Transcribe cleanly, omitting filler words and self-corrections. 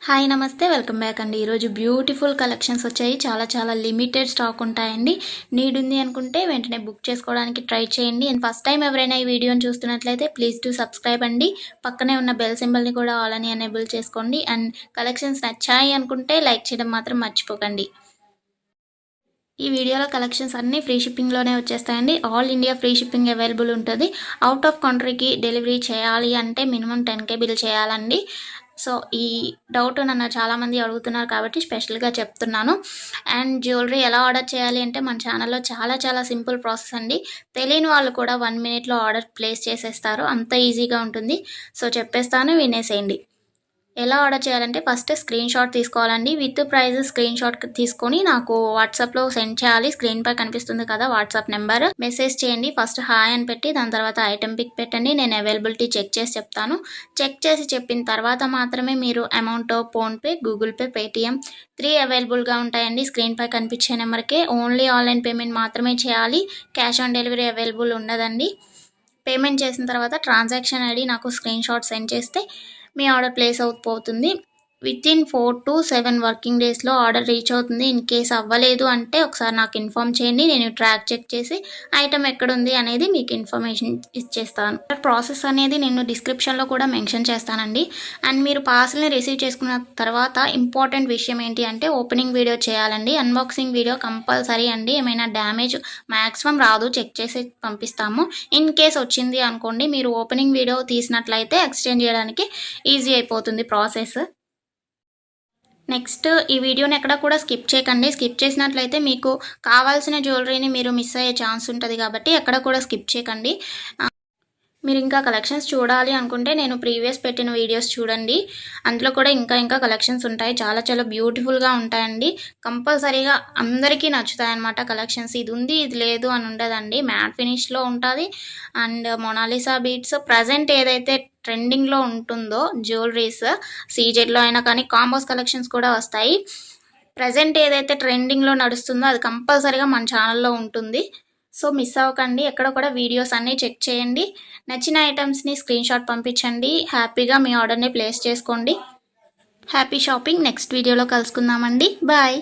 Hi నమస్తే welcome back అండి. ఈరోజు బ్యూటిఫుల్ కలెక్షన్స్ వచ్చాయి. చాలా లిమిటెడ్ స్టాక్ ఉంటాయండి. నీడ్ ఉంది అనుకుంటే వెంటనే బుక్ చేసుకోవడానికి ట్రై చేయండి. అండ్ ఫస్ట్ టైం ఎవరైనా ఈ వీడియోని చూస్తున్నట్లయితే ప్లీజ్ టు సబ్స్క్రైబ్ అండి. పక్కనే ఉన్న బెల్ సింబల్ని కూడా ఆల్ అని ఎనేబుల్ చేసుకోండి. అండ్ కలెక్షన్స్ నచ్చాయి అనుకుంటే లైక్ చేయడం మాత్రం మర్చిపోకండి. ఈ వీడియోలో కలెక్షన్స్ అన్నీ ఫ్రీ షిప్పింగ్లోనే వచ్చేస్తాయండి. All India free shipping available ఉంటుంది. అవుట్ ఆఫ్ కంట్రీకి డెలివరీ చేయాలి అంటే మినిమం 10K బిల్ చేయాలండి. సో ఈ డౌట్ నన్ను చాలామంది అడుగుతున్నారు కాబట్టి స్పెషల్గా చెప్తున్నాను. అండ్ జ్యువెలరీ ఎలా ఆర్డర్ చేయాలి అంటే మన ఛానల్లో చాలా సింపుల్ ప్రాసెస్ అండి. తెలియని వాళ్ళు కూడా 1 మినిట్లో ఆర్డర్ ప్లేస్ చేసేస్తారు. అంత ఈజీగా ఉంటుంది. సో చెప్పేస్తాను, వినేసేయండి. ఎలా ఆర్డర్ చేయాలంటే ఫస్ట్ స్క్రీన్ షాట్ తీసుకోవాలండి. విత్ ప్రైస్ స్క్రీన్ షాట్ తీసుకొని నాకు వాట్సాప్లో సెండ్ చేయాలి. స్క్రీన్ పై కనిపిస్తుంది కదా వాట్సాప్ నెంబర్, మెసేజ్ చేయండి. ఫస్ట్ హాయ్ అని పెట్టి దాని తర్వాత ఐటెం పిక్ పెట్టండి. నేను అవైలబిలిటీ చెక్ చేసి చెప్తాను. చెక్ చేసి చెప్పిన తర్వాత మాత్రమే మీరు amount PhonePe, Google pay, Paytm 3 అవైలబుల్గా ఉంటాయండి. స్క్రీన్ పై కనిపించే నెంబర్కే ఓన్లీ ఆన్లైన్ పేమెంట్ మాత్రమే చేయాలి. క్యాష్ ఆన్ డెలివరీ అవైలబుల్ ఉండదండి. పేమెంట్ చేసిన తర్వాత ట్రాన్సాక్షన్ ఐడి నాకు స్క్రీన్ షాట్ సెండ్ చేస్తే మీ ఆర్డర్ ప్లేస్ అవుతుంది. వితిన్ 4 to 7 వర్కింగ్ డేస్లో ఆర్డర్ రీచ్ అవుతుంది. ఇన్ కేస్ అవ్వలేదు అంటే ఒకసారి నాకు ఇన్ఫామ్ చేయండి. నేను ట్రాక్ చెక్ చేసి ఐటమ్ ఎక్కడుంది అనేది మీకు ఇన్ఫర్మేషన్ ఇచ్చేస్తాను. ప్రాసెస్ అనేది నేను డిస్క్రిప్షన్లో కూడా మెన్షన్ చేస్తానండి. అండ్ మీరు పార్సల్ని రిసీవ్ చేసుకున్న తర్వాత ఇంపార్టెంట్ విషయం ఏంటి అంటే ఓపెనింగ్ వీడియో చేయాలండి. అన్బాక్సింగ్ వీడియో కంపల్సరీ అండి. ఏమైనా డ్యామేజ్ మ్యాక్సిమం రాదు, చెక్ చేసి పంపిస్తాము. ఇన్ కేస్ వచ్చింది అనుకోండి, మీరు ఓపెనింగ్ వీడియో తీసినట్లయితే ఎక్స్చేంజ్ చేయడానికి ఈజీ అయిపోతుంది ప్రాసెస్. నెక్స్ట్ ఈ వీడియోని ఎక్కడ కూడా స్కిప్ చేయకండి. స్కిప్ చేసినట్లయితే మీకు కావాల్సిన జ్యువెలరీని మీరు మిస్ అయ్యే ఛాన్స్ ఉంటుంది కాబట్టి ఎక్కడ కూడా స్కిప్ చేయకండి. మీరు ఇంకా కలెక్షన్స్ చూడాలి అనుకుంటే నేను ప్రీవియస్ పెట్టిన వీడియోస్ చూడండి. అందులో కూడా ఇంకా కలెక్షన్స్ ఉంటాయి. చాలా బ్యూటిఫుల్గా ఉంటాయండి. కంపల్సరీగా అందరికీ నచ్చుతాయి అన్నమాట కలెక్షన్స్. ఇది ఉంది ఇది లేదు అని ఉండదండి. మ్యాట్ ఫినిష్లో ఉంటుంది. అండ్ మొనాలిసా బీట్స్ ప్రజెంట్ ఏదైతే ట్రెండింగ్లో ఉంటుందో జ్యువెలరీస్ సీజెడ్లో అయినా కానీ కాంబోస్ కలెక్షన్స్ కూడా వస్తాయి. ప్రజెంట్ ఏదైతే ట్రెండింగ్లో నడుస్తుందో అది కంపల్సరీగా మన ఛానల్లో ఉంటుంది. సో మిస్ అవ్వకండి. ఎక్కడ కూడా వీడియోస్ అన్నీ చెక్ చేయండి. నచ్చిన ఐటమ్స్ని స్క్రీన్ షాట్ పంపించండి. హ్యాపీగా మీ ఆర్డర్ని ప్లేస్ చేసుకోండి. Happy shopping. నెక్స్ట్ వీడియోలో కలుసుకుందామండి. బాయ్.